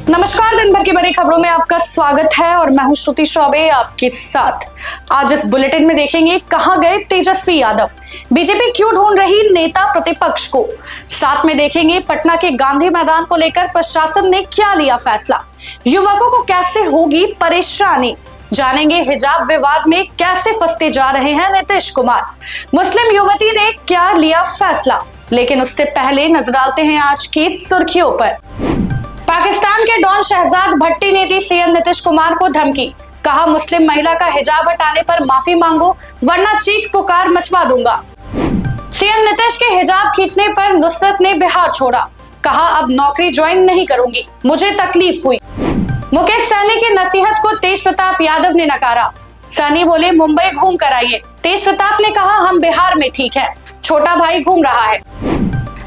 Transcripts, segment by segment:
नमस्कार, दिन भर की बड़ी खबरों में आपका स्वागत है और मैं हूं श्रुति चौबे आपके साथ। आज इस बुलेटिन में देखेंगे कहां गए तेजस्वी यादव, बीजेपी क्यों ढूंढ रही नेता प्रतिपक्ष को। साथ में देखेंगे पटना के गांधी मैदान को लेकर प्रशासन ने क्या लिया फैसला, युवकों को कैसे होगी परेशानी, जानेंगे हिजाब विवाद में कैसे फंसते जा रहे हैं नीतीश कुमार, मुस्लिम युवती ने क्या लिया फैसला। लेकिन उससे पहले नजर डालते हैं आज की सुर्खियों पर। पाकिस्तान के डॉन शहजाद भट्टी ने दी सीएम नीतीश कुमार को धमकी, कहा मुस्लिम महिला का हिजाब हटाने पर माफी मांगो वरना चीख पुकार मचवा दूंगा। सीएम नीतीश के हिजाब खींचने पर नुसरत ने बिहार छोड़ा, कहा अब नौकरी ज्वाइन नहीं करूंगी, मुझे तकलीफ हुई। मुकेश सहनी की नसीहत को तेज प्रताप यादव ने नकारा, सहनी बोले मुंबई घूम कर आइए, तेज प्रताप ने कहा हम बिहार में ठीक है, छोटा भाई घूम रहा है।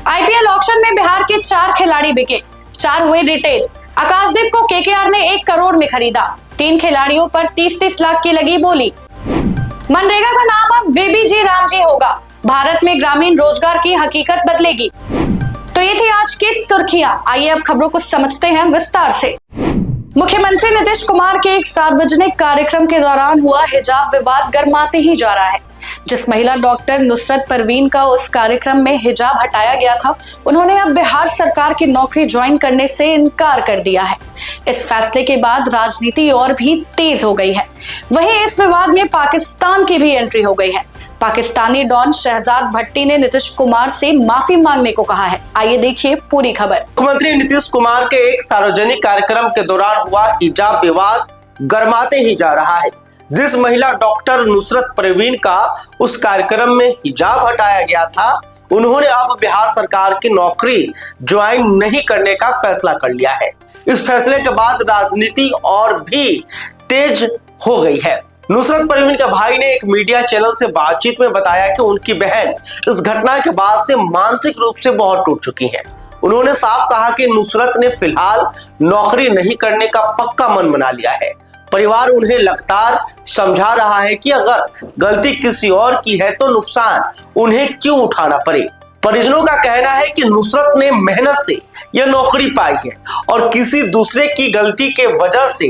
आईपीएल ऑक्शन में बिहार के 4 खिलाड़ी बिके, 4 हुए रिटेल। आकाशदीप को केकेआर ने 1 करोड़ में खरीदा, 3 खिलाड़ियों पर 30-30 लाख की लगी बोली। मनरेगा का नाम अब वीबीजी रामजी होगा, भारत में ग्रामीण रोजगार की हकीकत बदलेगी। तो ये थी आज की सुर्खियां, आइए अब खबरों को समझते हैं विस्तार से। मुख्यमंत्री नीतीश कुमार के एक सार्वजनिक कार्यक्रम के दौरान हुआ हिजाब विवाद गर्माते ही जा रहा है। जिस महिला डॉक्टर नुसरत परवीन का उस कार्यक्रम में हिजाब हटाया गया था, उन्होंने अब बिहार सरकार की नौकरी ज्वाइन करने से इनकार कर दिया है। इस फैसले के बाद राजनीति और भी तेज हो गई है। वहीं इस विवाद में पाकिस्तान की भी एंट्री हो गई है। पाकिस्तानी डॉन शहजाद भट्टी ने नीतीश कुमार से माफी मांगने को कहा है। आइए देखिए पूरी खबर। मुख्यमंत्री नीतीश कुमार के एक सार्वजनिक कार्यक्रम के दौरान हुआ हिजाब विवाद गर्माते ही जा रहा है। जिस महिला डॉक्टर नुसरत परवीन का उस कार्यक्रम में हिजाब हटाया गया था, उन्होंने अब बिहार सरकार की नौकरी ज्वाइन नहीं करने का फैसला कर लिया है। इस फैसले के बाद राजनीति और भी तेज हो गई है। नुसरत परवीन के भाई ने एक मीडिया चैनल से बातचीत में बताया कि उनकी बहन इस घटना के बाद से मानसिक रूप से बहुत टूट चुकी हैं। उन्होंने साफ कहा कि नुसरत ने फिलहाल नौकरी नहीं करने का पक्का मन बना लिया है। परिवार उन्हें लगातार समझा रहा है कि अगर गलती किसी और की है तो नुकसान उन्हें क्यों उठाना पड़े। परिजनों का कहना है कि नुसरत ने मेहनत से यह नौकरी पाई है और किसी दूसरे की गलती के वजह से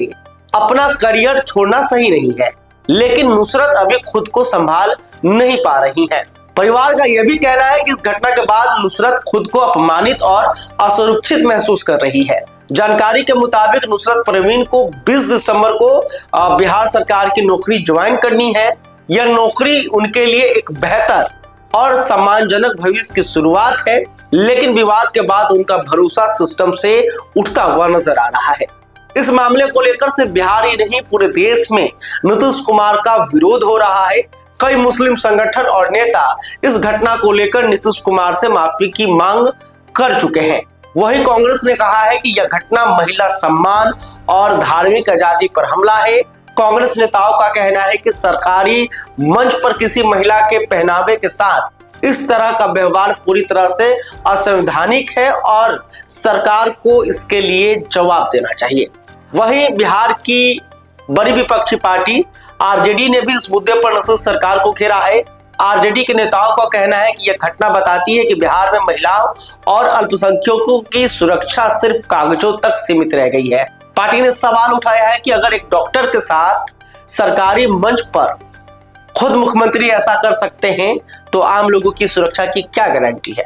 अपना करियर छोड़ना सही नहीं है, लेकिन नुसरत अभी खुद को संभाल नहीं पा रही है। परिवार का यह भी कहना है कि इस घटना के बाद नुसरत खुद को अपमानित और असुरक्षित महसूस कर रही है। जानकारी के मुताबिक नुसरत परवीन को 20 दिसंबर को बिहार सरकार की नौकरी ज्वाइन करनी है। यह नौकरी उनके लिए एक बेहतर और सम्मानजनक भविष्य की शुरुआत है, लेकिन विवाद के बाद उनका भरोसा सिस्टम से उठता हुआ नजर आ रहा है। इस मामले को लेकर सिर्फ बिहार ही नहीं, पूरे देश में नीतीश कुमार का विरोध हो रहा है। कई मुस्लिम संगठन और नेता इस घटना को लेकर नीतीश कुमार से माफी की मांग कर चुके हैं। वहीं कांग्रेस ने कहा है कि यह घटना महिला सम्मान और धार्मिक आजादी पर हमला है। कांग्रेस नेताओं का कहना है कि सरकारी मंच पर किसी महिला के पहनावे के साथ इस तरह का व्यवहार पूरी तरह से असंवैधानिक है और सरकार को इसके लिए जवाब देना चाहिए। वहीं बिहार की बड़ी विपक्षी पार्टी आरजेडी ने भी इस मुद्दे पर नीतीश सरकार को घेरा है। आरजेडी के नेताओं का कहना है कि यह घटना बताती है कि बिहार में महिलाओं और अल्पसंख्यकों की सुरक्षा सिर्फ कागजों तक सीमित रह गई है। पार्टी ने सवाल उठाया है कि अगर एक डॉक्टर के साथ सरकारी मंच पर खुद मुख्यमंत्री ऐसा कर सकते हैं तो आम लोगों की सुरक्षा की क्या गारंटी है।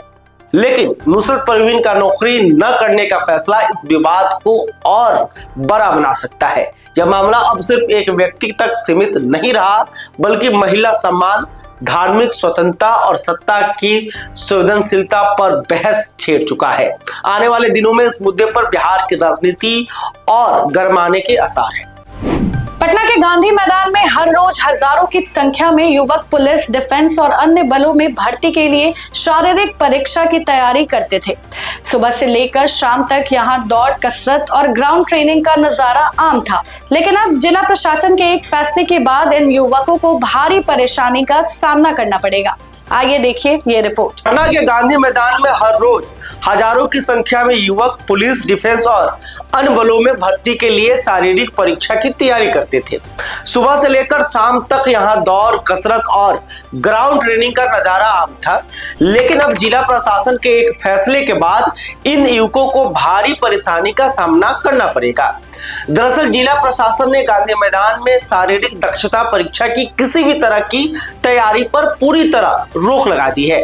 लेकिन नुसरत परवीन का नौकरी न करने का फैसला इस विवाद को और बड़ा बना सकता है। यह मामला अब सिर्फ एक व्यक्ति तक सीमित नहीं रहा, बल्कि महिला सम्मान, धार्मिक स्वतंत्रता और सत्ता की संवेदनशीलता पर बहस छेड़ चुका है। आने वाले दिनों में इस मुद्दे पर बिहार की राजनीति और गरमाने के आसार हैं। पटना के गांधी मैदान में हर रोज हजारों की संख्या में युवक पुलिस, डिफेंस और अन्य बलों में भर्ती के लिए शारीरिक परीक्षा की तैयारी करते थे। सुबह से लेकर शाम तक यहां दौड़, कसरत और ग्राउंड ट्रेनिंग का नजारा आम था। लेकिन अब जिला प्रशासन के एक फैसले के बाद इन युवकों को भारी परेशानी का सामना करना पड़ेगा। आइए देखिए ये रिपोर्ट। पटना के गांधी मैदान में हर रोज हजारों की संख्या में युवक पुलिस, डिफेंस और अन्य बलों में भर्ती के लिए शारीरिक परीक्षा की तैयारी करते थे। सुबह से लेकर शाम तक यहाँ दौड़, कसरत और ग्राउंड ट्रेनिंग का नजारा आम था। लेकिन अब जिला प्रशासन के एक फैसले के बाद इन युवकों को भारी परेशानी का सामना करना पड़ेगा। दरअसल जिला प्रशासन ने गांधी मैदान में शारीरिक दक्षता परीक्षा की किसी भी तरह की तैयारी पर पूरी तरह रोक लगा दी है।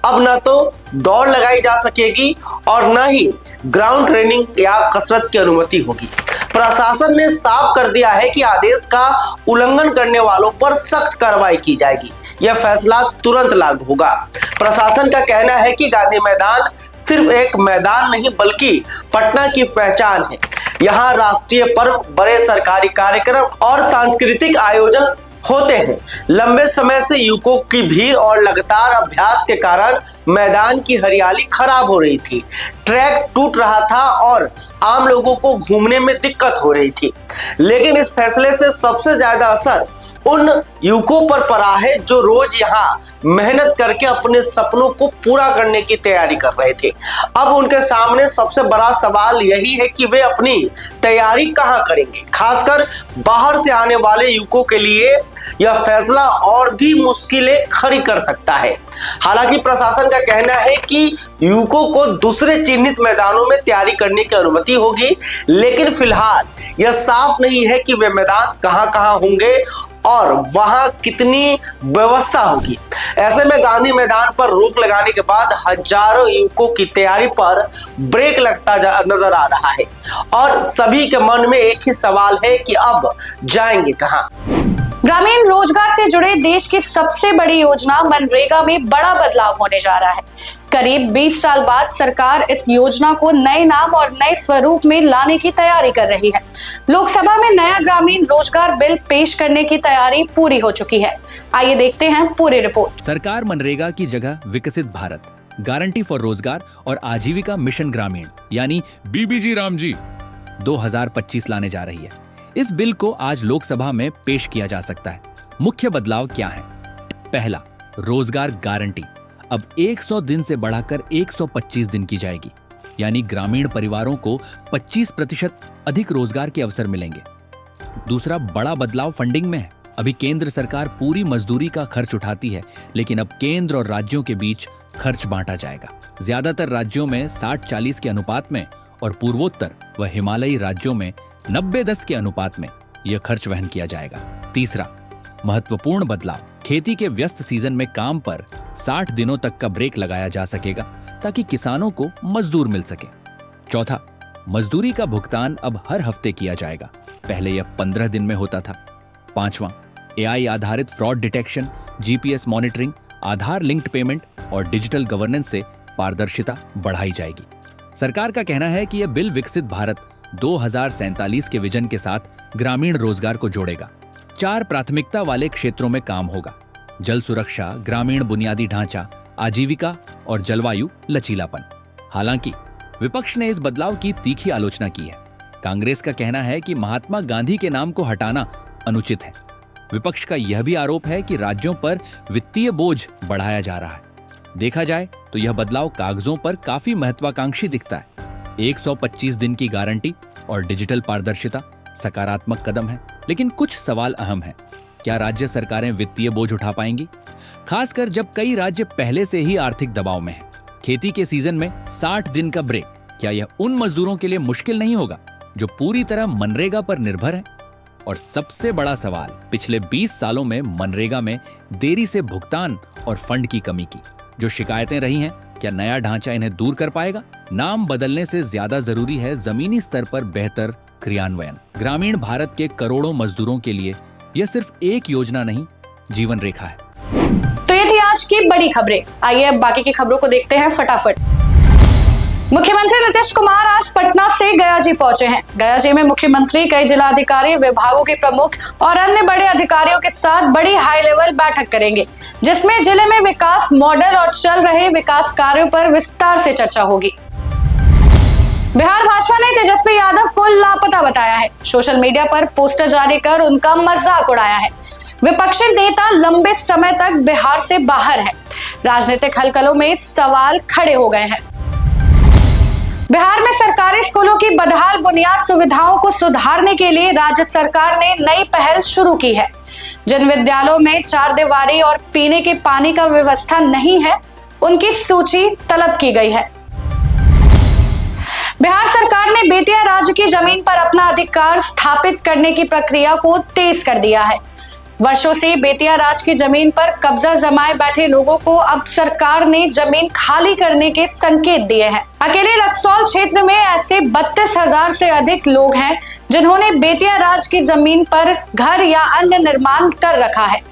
अब न तो दौड़ लगाई जा सकेगी और न ही ग्राउंड ट्रेनिंग या कसरत की अनुमति होगी। प्रशासन ने साफ कर दिया है कि आदेश का उल्लंघन करने वालों पर सख्त कार्रवाई की जाएगी। यह फैसला तुरंत लागू होगा। प्रशासन का कहना है कि गांधी मैदान सिर्फ एक मैदान नहीं बल्कि पटना की पहचान है। यहाँ राष्ट्रीय पर्व, बड़े सरकारी कार्यक्रम और सांस्कृतिक आयोजन होते हैं। लंबे समय से युवकों की भीड़ और लगातार अभ्यास के कारण मैदान की हरियाली खराब हो रही थी, ट्रैक टूट रहा था और आम लोगों को घूमने में दिक्कत हो रही थी। लेकिन इस फैसले से सबसे ज्यादा असर उन युवकों पर पड़ा है जो रोज यहाँ मेहनत करके अपने सपनों को पूरा करने की तैयारी कर रहे थे। अब उनके सामने सबसे बड़ा सवाल यही है कि वे अपनी तैयारी कहाँ करेंगे। खासकर बाहर से आने वाले युवकों के लिए यह फैसला और भी मुश्किलें खड़ी कर सकता है। हालांकि प्रशासन का कहना है कि युवकों को दूसरे चिन्हित मैदानों में तैयारी करने की अनुमति होगी, लेकिन फिलहाल यह साफ नहीं है कि वे मैदान कहाँ होंगे और वहां कितनी व्यवस्था होगी। ऐसे में गांधी मैदान पर रोक लगाने के बाद हजारों युवकों की तैयारी पर ब्रेक लगता नजर आ रहा है और सभी के मन में एक ही सवाल है कि अब जाएंगे कहां। ग्रामीण रोजगार से जुड़े देश की सबसे बड़ी योजना मनरेगा में बड़ा बदलाव होने जा रहा है। करीब 20 साल बाद सरकार इस योजना को नए नाम और नए स्वरूप में लाने की तैयारी कर रही है। लोकसभा में नया ग्रामीण रोजगार बिल पेश करने की तैयारी पूरी हो चुकी है। आइए देखते हैं पूरी रिपोर्ट। सरकार मनरेगा की जगह विकसित भारत, गारंटी फॉर रोजगार और आजीविका मिशन ग्रामीण यानी बीबीजी रामजी 2025 लाने जा रही है। इस बिल को आज लोकसभा में पेश किया जा सकता है। मुख्य बदलाव क्या है? पहला, रोजगार गारंटी अब 100 दिन से बढ़ाकर 125 दिन की जाएगी, यानी ग्रामीण परिवारों को 25% अधिक रोजगार के अवसर मिलेंगे। दूसरा बड़ा बदलाव फंडिंग में है। अभी केंद्र सरकार पूरी मजदूरी का खर्च उठाती है, लेकिन अब केंद्र और राज्यों के बीच खर्च बांटा जाएगा। ज्यादातर राज्यों में 60-40 के अनुपात में और पूर्वोत्तर व हिमालयी राज्यों में 90-10 के अनुपात में यह खर्च वहन किया जाएगा। तीसरा महत्वपूर्ण बदलाव, खेती के व्यस्त सीजन में काम पर 60 दिनों तक का ब्रेक लगाया जा सकेगा ताकि किसानों को मजदूर मिल सके। चौथा, मजदूरी का भुगतान अब हर हफ्ते किया जाएगा, पहले यह 15 दिन में होता था। पांचवा, AI आधारित फ्रॉड डिटेक्शन, GPS मॉनिटरिंग, आधार लिंक्ड पेमेंट और डिजिटल गवर्नेंस से पारदर्शिता बढ़ाई जाएगी। सरकार का कहना है कि यह बिल विकसित भारत 2047 के विजन के साथ ग्रामीण रोजगार को जोड़ेगा। 4 प्राथमिकता वाले क्षेत्रों में काम होगा: जल सुरक्षा, ग्रामीण बुनियादी ढांचा, आजीविका और जलवायु लचीलापन। हालांकि विपक्ष ने इस बदलाव की तीखी आलोचना की है। कांग्रेस का कहना है कि महात्मा गांधी के नाम को हटाना अनुचित है। विपक्ष का यह भी आरोप है कि राज्यों पर वित्तीय बोझ बढ़ाया जा रहा है। देखा जाए तो यह बदलाव कागजों पर काफी महत्वाकांक्षी दिखता है। 125 दिन की गारंटी और डिजिटल पारदर्शिता सकारात्मक कदम है, लेकिन कुछ सवाल अहम हैं। क्या राज्य सरकारें वित्तीय बोझ उठा पाएंगी, खासकर जब कई राज्य पहले से ही आर्थिक दबाव में हैं? खेती के सीजन में 60 दिन का ब्रेक, क्या यह उन मजदूरों के लिए मुश्किल नहीं होगा जो पूरी तरह मनरेगा पर निर्भर हैं? और सबसे बड़ा सवाल, पिछले 20 सालों में मनरेगा में देरी से भुगतान और फंड की कमी की जो शिकायतें रही हैं, क्या नया ढांचा इन्हें दूर कर पाएगा? नाम बदलने से ज्यादा जरूरी है जमीनी स्तर पर बेहतर क्रियान्वयन। ग्रामीण भारत के करोड़ों मजदूरों के लिए यह सिर्फ एक योजना नहीं, जीवन रेखा है। तो ये थी आज की बड़ी खबरें। आइए अब बाकी की खबरों को देखते हैं फटाफट। मुख्यमंत्री नीतीश कुमार आज पटना से गयाजी पहुंचे हैं। गयाजी में मुख्यमंत्री कई जिलाधिकारी, विभागों के प्रमुख और अन्य बड़े अधिकारियों के साथ बड़ी हाई लेवल बैठक करेंगे, जिसमें जिले में विकास मॉडल और चल रहे विकास कार्यों पर विस्तार से चर्चा होगी। बिहार भाजपा ने तेजस्वी यादव को लापता बताया है। सोशल मीडिया पर पोस्टर जारी कर उनका मजाक उड़ाया है। विपक्षी नेता लंबे समय तक बिहार से बाहर है। राजनीतिक हलचलों में सवाल खड़े हो गए हैं। बिहार में सरकारी स्कूलों की बदहाल बुनियाद सुविधाओं को सुधारने के लिए राज्य सरकार ने नई पहल शुरू की है। जिन विद्यालयों में चारदीवारी और पीने के पानी का व्यवस्था नहीं है, उनकी सूची तलब की गई है। बिहार सरकार ने बेतिया राज्य की जमीन पर अपना अधिकार स्थापित करने की प्रक्रिया को तेज कर दिया है। वर्षों से बेतिया राज्य की जमीन पर कब्जा जमाए बैठे लोगों को अब सरकार ने जमीन खाली करने के संकेत दिए हैं। अकेले रक्सौल क्षेत्र में ऐसे 32,000 से अधिक लोग हैं जिन्होंने बेतिया राज्य की जमीन पर घर या अन्य निर्माण कर रखा है।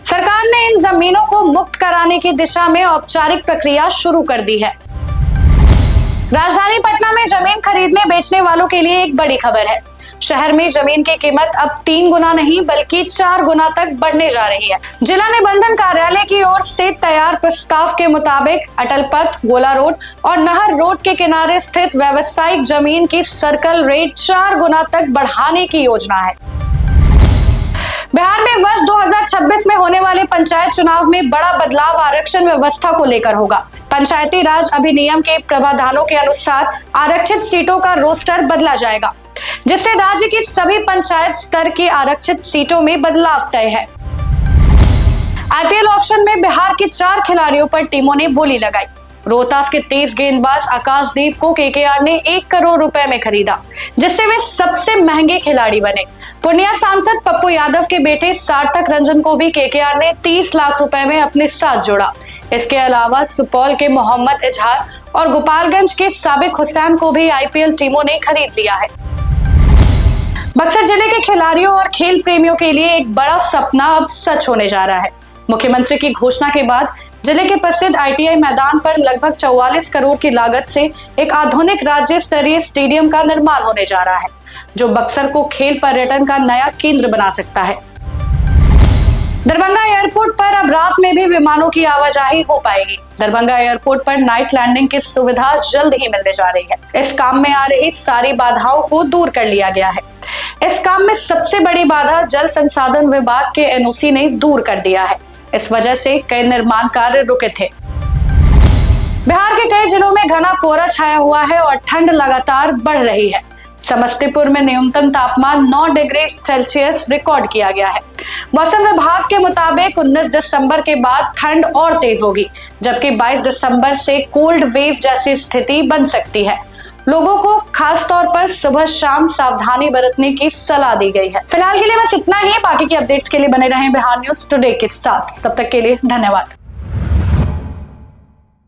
सरकार ने इन जमीनों को मुक्त कराने की दिशा में औपचारिक प्रक्रिया शुरू कर दी है। राजधानी पटना में जमीन खरीदने बेचने वालों के लिए एक बड़ी खबर है। शहर में जमीन की कीमत अब 3 गुना नहीं बल्कि 4 गुना तक बढ़ने जा रही है। जिला निबंधन कार्यालय की ओर से तैयार प्रस्ताव के मुताबिक अटल पथ, गोला रोड और नहर रोड के किनारे स्थित व्यावसायिक जमीन की सर्कल रेट 4 गुना तक बढ़ाने की योजना है। बिहार में वर्ष 2026 में होने वाले पंचायत चुनाव में बड़ा बदलाव आरक्षण व्यवस्था को लेकर होगा। पंचायती राज अधिनियम के प्रावधानों के अनुसार आरक्षित सीटों का रोस्टर बदला जाएगा, जिससे राज्य की सभी पंचायत स्तर की आरक्षित सीटों में बदलाव तय है। आईपीएल ऑक्शन में बिहार के 4 खिलाड़ियों पर टीमों ने बोली लगाई। रोहतास के तेज गेंदबाज आकाशदीप को केकेआर ने 1 करोड़ रुपए में खरीदा, जिससे वे सबसे महंगे खिलाड़ी बने। पूर्णिया सांसद पप्पू यादव के बेटे सार्थक रंजन को भी केकेआर ने 30 लाख रुपए में अपने साथ जोड़ा। इसके अलावा सुपौल के मोहम्मद इजहार और गोपालगंज के साबिक हुसैन को भी आईपीएल टीमों ने खरीद लिया है। बक्सर जिले के खिलाड़ियों और खेल प्रेमियों के लिए एक बड़ा सपना अब सच होने जा रहा है। मुख्यमंत्री की घोषणा के बाद जिले के प्रसिद्ध आईटीआई मैदान पर लगभग 44 करोड़ की लागत से एक आधुनिक राज्य स्तरीय स्टेडियम का निर्माण होने जा रहा है, जो बक्सर को खेल पर्यटन का नया केंद्र बना सकता है। दरभंगा एयरपोर्ट पर अब रात में भी विमानों की आवाजाही हो पाएगी। दरभंगा एयरपोर्ट पर नाइट लैंडिंग की सुविधा जल्द ही मिलने जा रही है। इस काम में आ रही सारी बाधाओं को दूर कर लिया गया है। इस काम में सबसे बड़ी बाधा जल संसाधन विभाग के एनओसी ने दूर कर दिया है। इस वजह से कई निर्माण कार्य रुके थे। बिहार के कई जिलों में घना कोहरा छाया हुआ है और ठंड लगातार बढ़ रही है। समस्तीपुर में न्यूनतम तापमान 9 डिग्री सेल्सियस रिकॉर्ड किया गया है। मौसम विभाग के मुताबिक 19 दिसंबर के बाद ठंड और तेज होगी, जबकि 22 दिसंबर से कोल्ड वेव जैसी स्थिति बन सकती है। लोगों को खास तौर पर सुबह शाम सावधानी बरतने की सलाह दी गई है। फिलहाल के लिए बस इतना ही। बाकी की अपडेट्स के लिए बने रहें बिहार न्यूज टुडे के साथ। तब तक के लिए धन्यवाद।